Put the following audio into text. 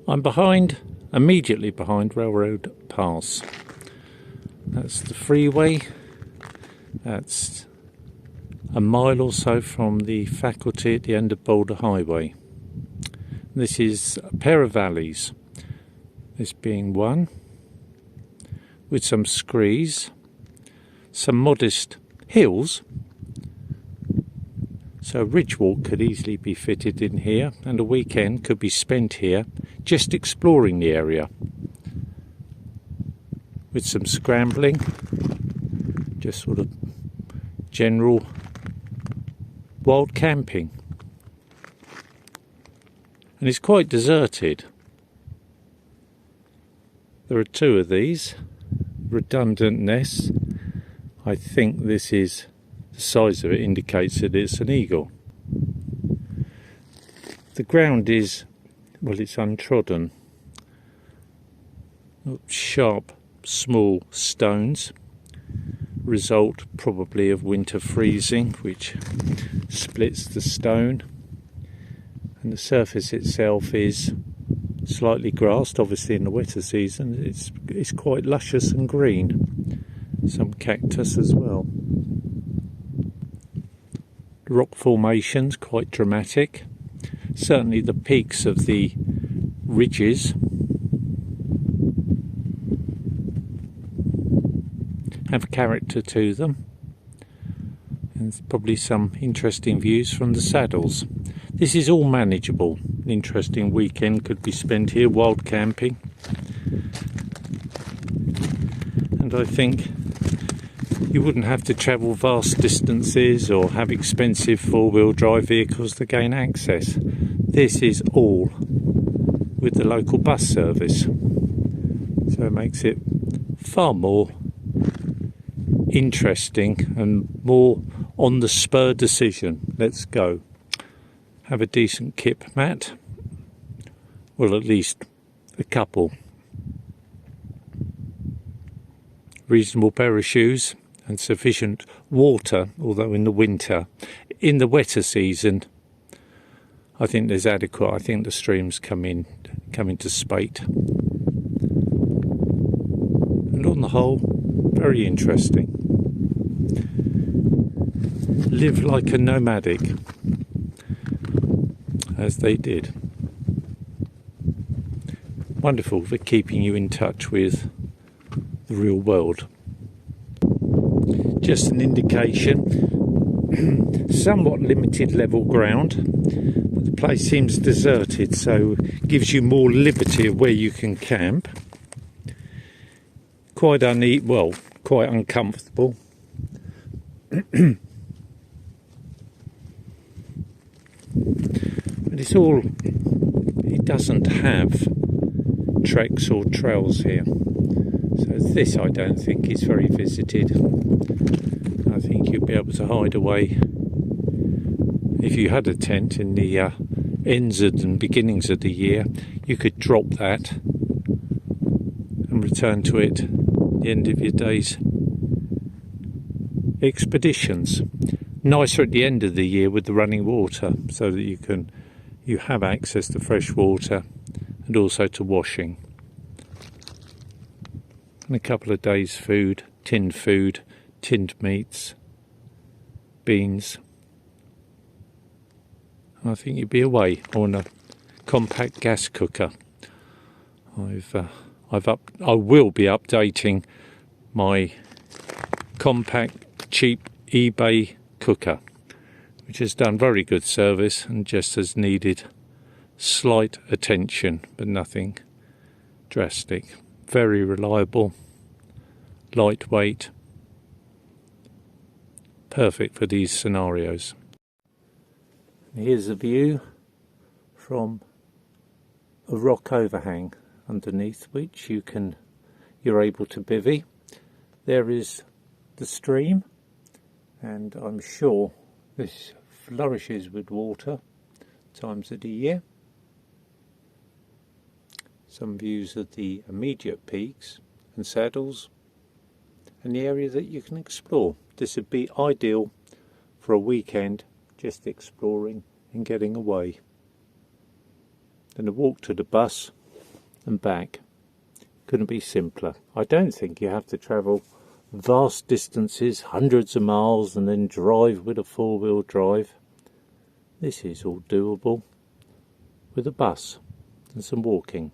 I'm immediately behind Railroad Pass. That's the freeway. That's a mile or so from the faculty at the end of Boulder Highway. This is a pair of valleys, this being one, with some screes, some modest hills. So a ridge walk could easily be fitted in here, and a weekend could be spent here just exploring the area with some scrambling, just sort of general wild camping. And it's quite deserted. There are two of these redundant nests. I think this is, the size of it indicates that it's an eagle. The ground is, well, it's untrodden. Sharp, small stones, result probably of winter freezing, which splits the stone. And the surface itself is slightly grassed, obviously in the wetter season. It's quite luscious and green. Some cactus as well. Rock formations quite dramatic. Certainly the peaks of the ridges have character to them. And there's probably some interesting views from the saddles. This is all manageable. An interesting weekend could be spent here wild camping. And I think you wouldn't have to travel vast distances or have expensive four-wheel drive vehicles to gain access. This is all with the local bus service. So it makes it far more interesting and more on the spur decision. Let's go. Have a decent kip mat, well, at least a couple. Reasonable pair of shoes and sufficient water, although in the winter. In the wetter season, I think there's adequate. I think the streams come into spate. And on the whole, very interesting. Live like a nomadic, as they did. Wonderful for keeping you in touch with the real world. Just an indication, somewhat limited level ground, but the place seems deserted, so gives you more liberty of where you can camp. Quite quite uncomfortable. But it doesn't have treks or trails here. So this, I don't think, is very visited. I think you'll be able to hide away. If you had a tent in the ends and beginnings of the year, you could drop that and return to it at the end of your day's expeditions. Nicer at the end of the year with the running water, so that you have access to fresh water and also to washing. And a couple of days' food, tinned meats, beans. I think you'd be away on a compact gas cooker. I will be updating my compact cheap eBay cooker, which has done very good service and just has needed slight attention, but nothing drastic. Very reliable, lightweight, perfect for these scenarios. Here's a view from a rock overhang underneath which you're able to bivvy. There is the stream, and I'm sure this flourishes with water times of the year. Some views of the immediate peaks and saddles and the area that you can explore. This would be ideal for a weekend just exploring and getting away. Then a walk to the bus and back. Couldn't be simpler. I don't think you have to travel vast distances, hundreds of miles, and then drive with a four-wheel drive. This is all doable with a bus and some walking.